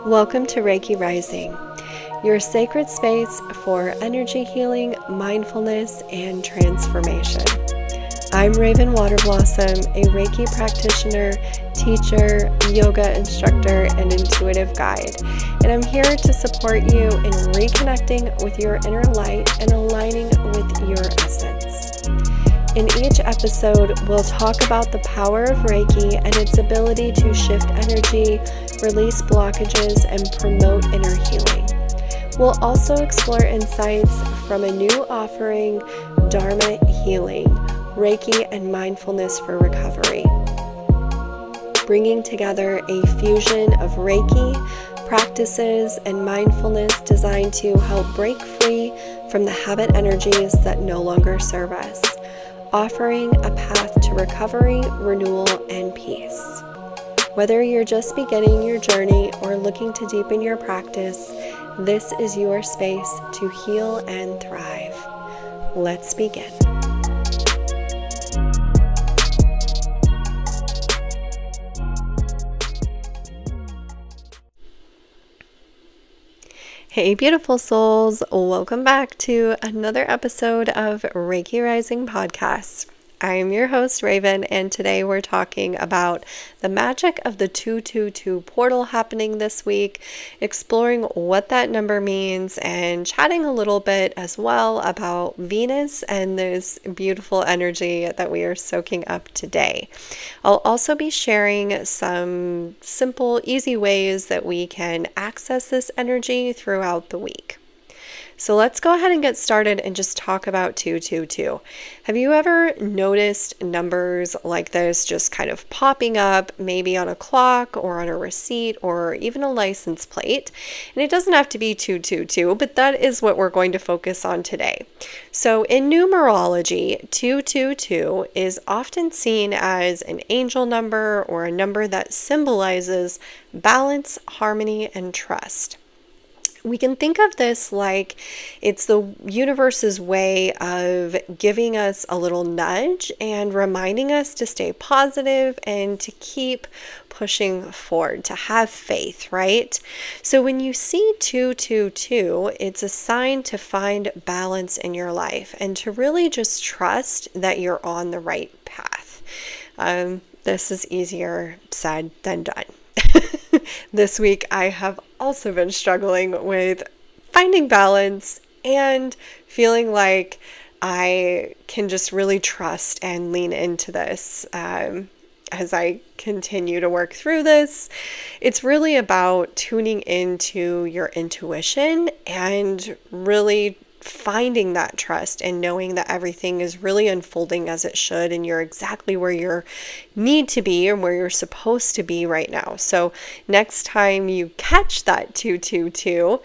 Welcome to Reiki Rising, your sacred space for energy healing, mindfulness, and transformation. I'm Raven Waterblossom, a Reiki practitioner, teacher, yoga instructor, and intuitive guide. And I'm here to support you in reconnecting with your inner light and aligning with your essence. In each episode, we'll talk about the power of Reiki and its ability to shift energy, release blockages, and promote inner healing. We'll also explore insights from a new offering, Dharma Healing, Reiki and Mindfulness for Recovery, bringing together a fusion of Reiki practices and mindfulness designed to help break free from the habit energies that no longer serve us, offering a path to recovery, renewal, and peace. Whether you're just beginning your journey or looking to deepen your practice, this is your space to heal and thrive. Let's begin. Hey, beautiful souls. Welcome back to another episode of Reiki Rising Podcast. I am your host, Raven, and today we're talking about the magic of the 222 portal happening this week, exploring what that number means, and chatting a little bit as well about Venus and this beautiful energy that we are soaking up today. I'll also be sharing some simple, easy ways that we can access this energy throughout the week. So let's go ahead and get started and just talk about 222. Have you ever noticed numbers like this just kind of popping up, maybe on a clock or on a receipt or even a license plate? And it doesn't have to be 222, but that is what we're going to focus on today. So in numerology, 222 is often seen as an angel number or a number that symbolizes balance, harmony, and trust. We can think of this like it's the universe's way of giving us a little nudge and reminding us to stay positive and to keep pushing forward, to have faith, right? So when you see 222, it's a sign to find balance in your life and to really just trust that you're on the right path. This is easier said than done. This week, I have also been struggling with finding balance and feeling like I can just really trust and lean into this as I continue to work through this. It's really about tuning into your intuition and really finding that trust and knowing that everything is really unfolding as it should and you're exactly where you need to be and where you're supposed to be right now. So next time you catch that 222,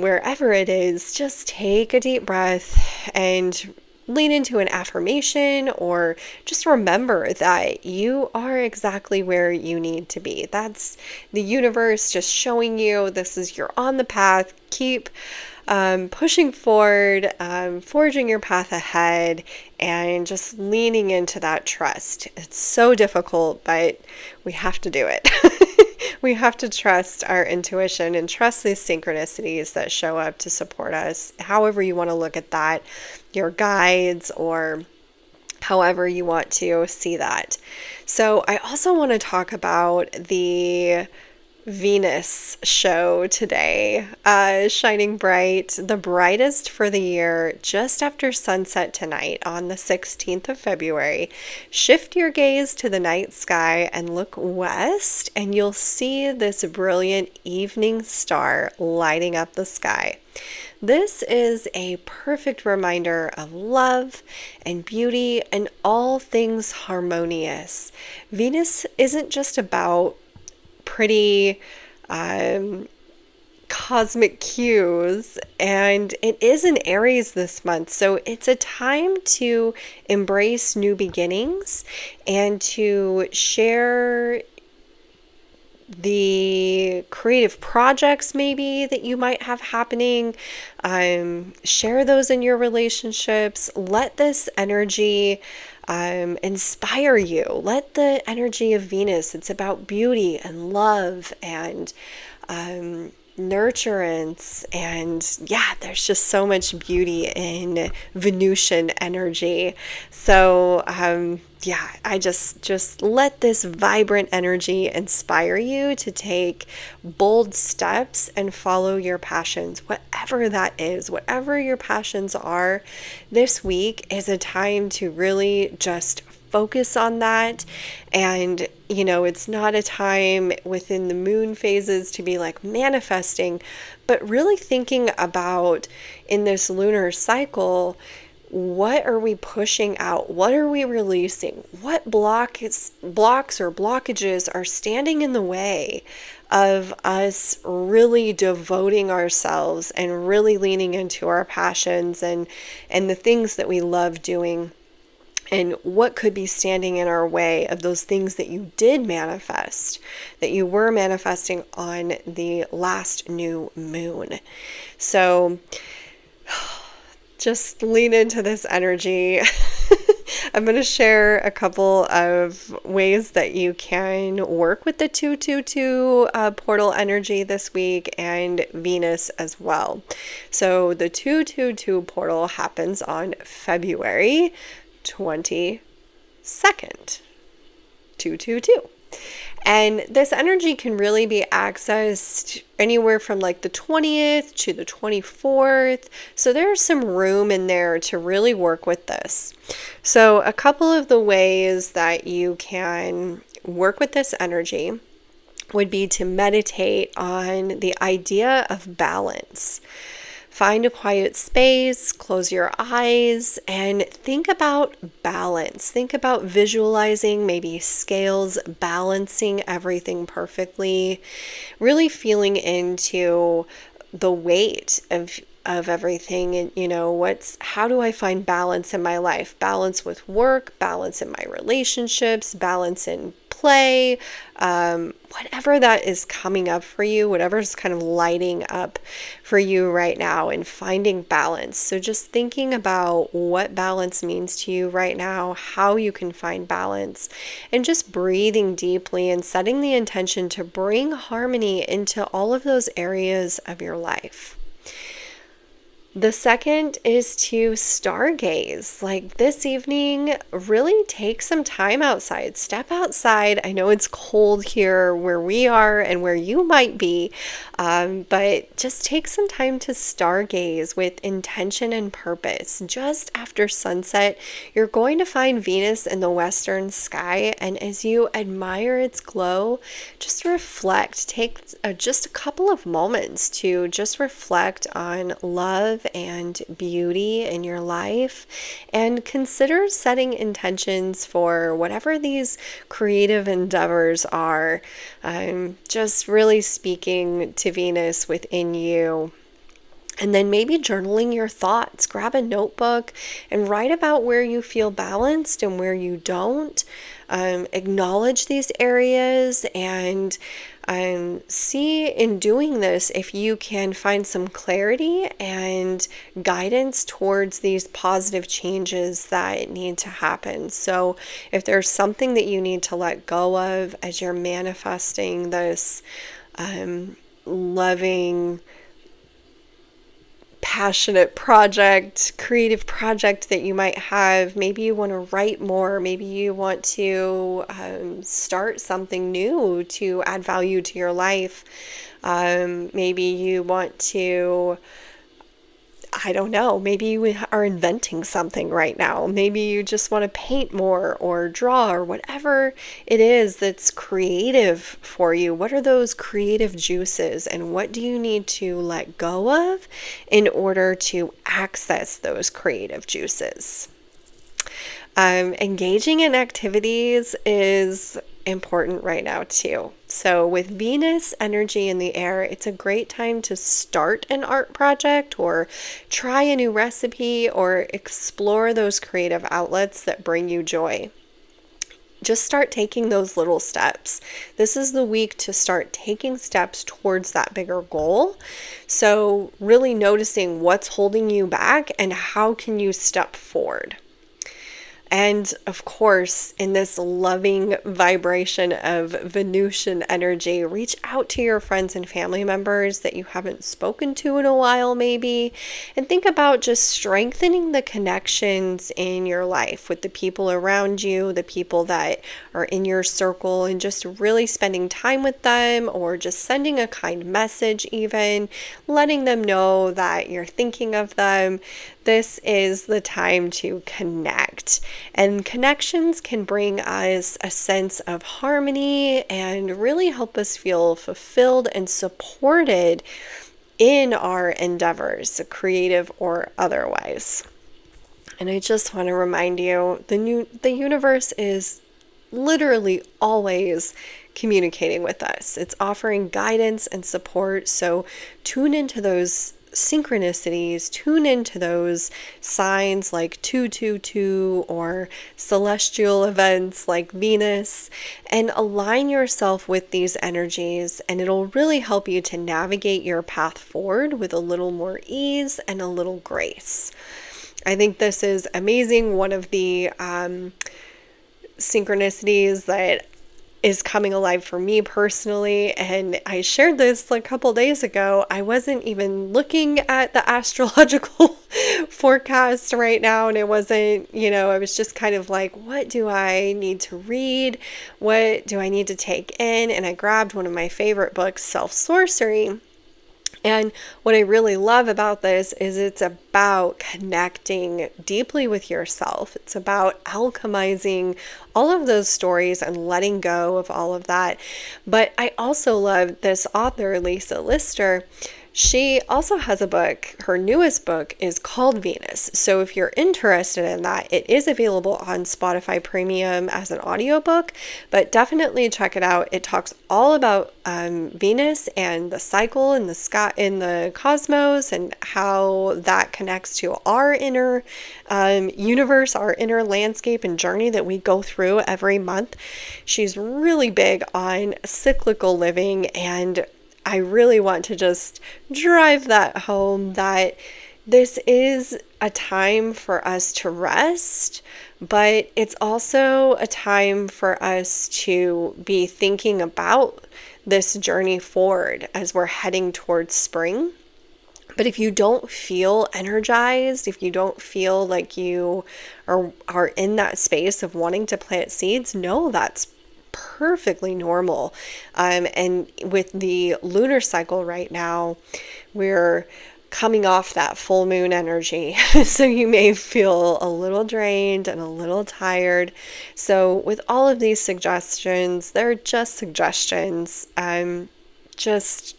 wherever it is, just take a deep breath and lean into an affirmation or just remember that you are exactly where you need to be. That's the universe just showing you you're on the path. Keep pushing forward, forging your path ahead, and just leaning into that trust. It's so difficult, but we have to do it. We have to trust our intuition and trust these synchronicities that show up to support us, however you want to look at that, your guides, or however you want to see that. So I also want to talk about the Venus show today, shining bright, the brightest for the year, just after sunset tonight on the 16th of February. Shift your gaze to the night sky and look west, and you'll see this brilliant evening star lighting up the sky. This is a perfect reminder of love and beauty and all things harmonious. Venus isn't just about pretty cosmic cues, and it is in Aries this month, so it's a time to embrace new beginnings and to share the creative projects maybe that you might have happening. Share those in your relationships. Let this energy inspire you. Let the energy of Venus, it's about beauty and love and nurturance, and yeah, there's just so much beauty in Venusian energy. So yeah, I just let this vibrant energy inspire you to take bold steps and follow your passions, whatever that is, whatever your passions are. This week is a time to really just focus on that. And, it's not a time within the moon phases to be like manifesting, but really thinking about in this lunar cycle, what are we pushing out? What are we releasing? What blocks or blockages are standing in the way of us really devoting ourselves and really leaning into our passions and the things that we love doing? And what could be standing in our way of those things that you did manifest, that you were manifesting on the last new moon? So just lean into this energy. I'm going to share a couple of ways that you can work with the 222 portal energy this week and Venus as well. So the 222 portal happens on February 22nd, 222. And this energy can really be accessed anywhere from like the 20th to the 24th. So there's some room in there to really work with this. So a couple of the ways that you can work with this energy would be to meditate on the idea of balance. Find a quiet space, close your eyes, and think about balance. Think about visualizing maybe scales balancing everything perfectly, really feeling into the weight of everything, and how do I find balance in my life? Balance with work, balance in my relationships, balance in play, whatever that is coming up for you, whatever's kind of lighting up for you right now, and finding balance. So just thinking about what balance means to you right now, how you can find balance, and just breathing deeply and setting the intention to bring harmony into all of those areas of your life. The second is to stargaze. Like this evening, really take some time outside. Step outside. I know it's cold here where we are and where you might be, but just take some time to stargaze with intention and purpose. Just after sunset, you're going to find Venus in the western sky, and as you admire its glow, just reflect. Take just a couple of moments to just reflect on love and beauty in your life, and consider setting intentions for whatever these creative endeavors are. Just really speaking to Venus within you. And then maybe journaling your thoughts. Grab a notebook and write about where you feel balanced and where you don't. Acknowledge these areas and see in doing this if you can find some clarity and guidance towards these positive changes that need to happen. So if there's something that you need to let go of as you're manifesting this loving, passionate project, creative project that you might have. Maybe you want to write more. Maybe you want to start something new to add value to your life. Maybe you want to, I don't know, maybe you are inventing something right now. Maybe you just want to paint more or draw or whatever it is that's creative for you. What are those creative juices, and what do you need to let go of in order to access those creative juices? Engaging in activities is important right now too. So with Venus energy in the air, it's a great time to start an art project or try a new recipe or explore those creative outlets that bring you joy. Just start taking those little steps. This is the week to start taking steps towards that bigger goal. So really noticing what's holding you back and how can you step forward. And of course, in this loving vibration of Venusian energy, reach out to your friends and family members that you haven't spoken to in a while, maybe, and think about just strengthening the connections in your life with the people around you, the people that are in your circle, and just really spending time with them, or just sending a kind message, even letting them know that you're thinking of them. This is the time to connect. And connections can bring us a sense of harmony and really help us feel fulfilled and supported in our endeavors, creative or otherwise. And I just want to remind you, the universe is literally always communicating with us. It's offering guidance and support. So tune into those synchronicities, tune into those signs like 222 or celestial events like Venus, and align yourself with these energies, and it'll really help you to navigate your path forward with a little more ease and a little grace. I think this is amazing. One of the synchronicities that is coming alive for me personally, and I shared this a couple days ago. I wasn't even looking at the astrological forecast right now, and it wasn't, I was just kind of like, what do I need to read? What do I need to take in? And I grabbed one of my favorite books, Self-Sorcery. And what I really love about this is it's about connecting deeply with yourself. It's about alchemizing all of those stories and letting go of all of that. But I also love this author, Lisa Lister. She also has a book. Her newest book is called Venus. So if you're interested in that, it is available on Spotify Premium as an audiobook, but definitely check it out. It talks all about Venus and the cycle in the sky, in the cosmos, and how that connects to our inner universe, our inner landscape and journey that we go through every month. She's really big on cyclical living, and I really want to just drive that home, that this is a time for us to rest, but it's also a time for us to be thinking about this journey forward as we're heading towards spring. But if you don't feel energized, if you don't feel like you are in that space of wanting to plant seeds, no, that's perfectly normal. And with the lunar cycle right now, we're coming off that full moon energy. So you may feel a little drained and a little tired. So with all of these suggestions, they're just suggestions. Just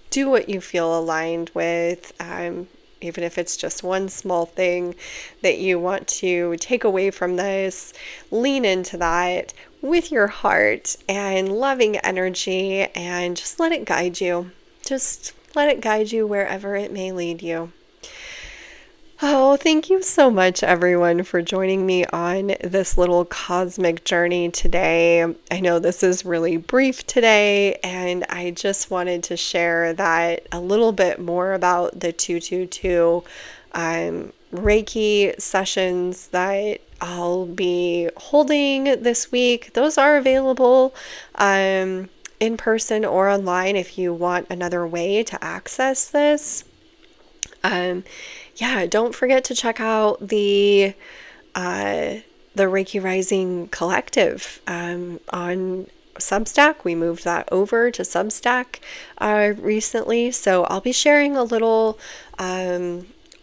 do what you feel aligned with. Even if it's just one small thing that you want to take away from this, lean into that with your heart and loving energy, and just let it guide you. Just let it guide you wherever it may lead you. Oh, thank you so much, everyone, for joining me on this little cosmic journey today. I know this is really brief today, and I just wanted to share that a little bit more about the 222 Reiki sessions that I'll be holding this week. Those are available in person or online if you want another way to access this. Don't forget to check out the Reiki Rising Collective on Substack. We moved that over to Substack recently, so I'll be sharing a little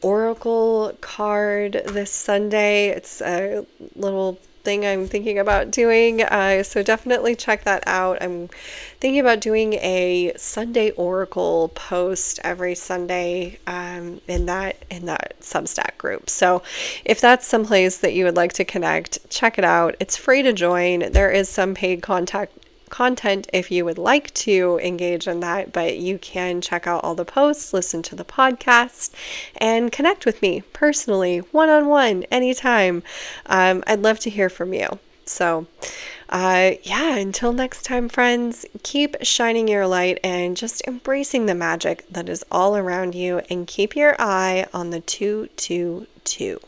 oracle card this Sunday. It's a little thing I'm thinking about doing, so definitely check that out. I'm thinking about doing a Sunday oracle post every Sunday in that Substack group. So if that's someplace that you would like to connect, check it out. It's free to join. There is some paid content if you would like to engage in that, but you can check out all the posts, listen to the podcast, and connect with me personally, one-on-one, anytime. I'd love to hear from you. So until next time, friends, keep shining your light and just embracing the magic that is all around you, and keep your eye on the 222.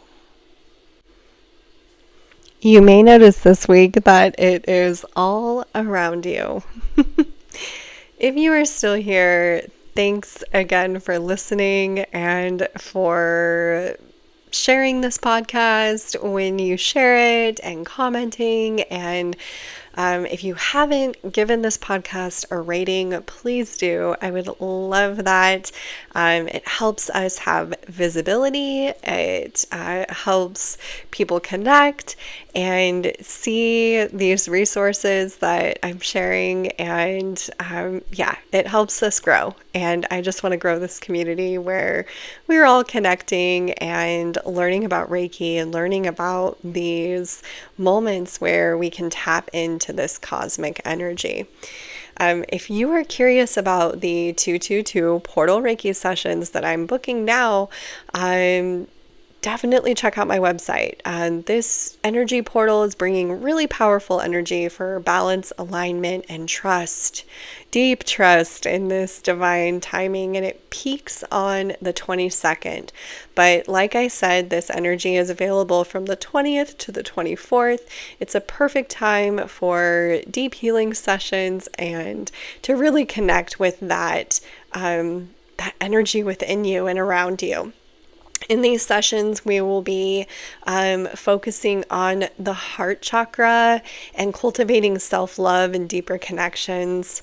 You may notice this week that it is all around you. If you are still here, thanks again for listening and for sharing this podcast when you share it and commenting. And if you haven't given this podcast a rating, please do. I would love that. It helps us have visibility. It helps people connect and see these resources that I'm sharing. And it helps us grow. And I just want to grow this community where we're all connecting and learning about Reiki and learning about these moments where we can tap into this cosmic energy. If you are curious about the 222 portal Reiki sessions that I'm booking now, definitely check out my website. This energy portal is bringing really powerful energy for balance, alignment, and trust. Deep trust in this divine timing, and it peaks on the 22nd. But like I said, this energy is available from the 20th to the 24th. It's a perfect time for deep healing sessions and to really connect with that energy within you and around you. In these sessions, we will be focusing on the heart chakra and cultivating self-love and deeper connections.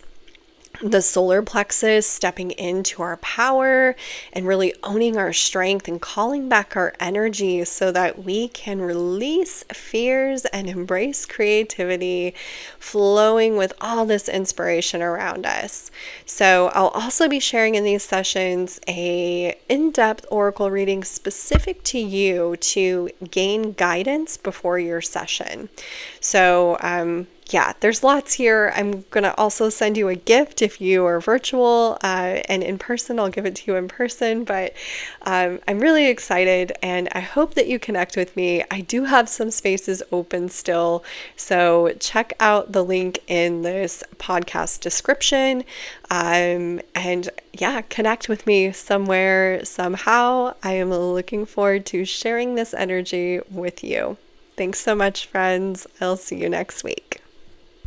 The solar plexus, stepping into our power and really owning our strength and calling back our energy so that we can release fears and embrace creativity, flowing with all this inspiration around us. So I'll also be sharing in these sessions a in-depth oracle reading specific to you to gain guidance before your session. So there's lots here. I'm going to also send you a gift if you are virtual and in person. I'll give it to you in person, but I'm really excited and I hope that you connect with me. I do have some spaces open still, so check out the link in this podcast description connect with me somewhere, somehow. I am looking forward to sharing this energy with you. Thanks so much, friends. I'll see you next week.